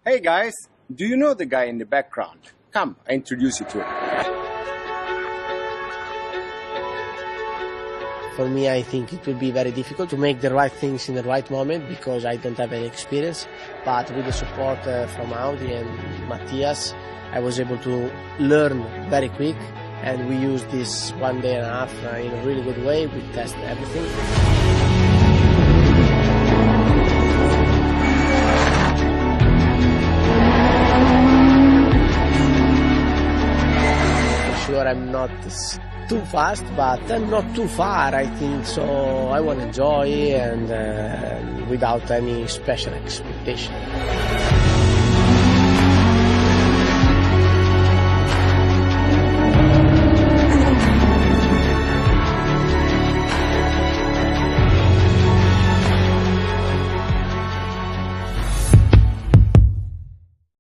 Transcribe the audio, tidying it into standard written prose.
Hey guys, do you know the guy in the background? Come, I introduce you to him. For me, I think it will be very difficult to make the right things in the right moment because I don't have any experience. But with the support from Audi and Matthias, I was able to learn very quick, and we used this 1.5 days in a really good way. We tested everything. I'm not too fast, but I'm not too far, I think, so I want to enjoy and without any special expectation.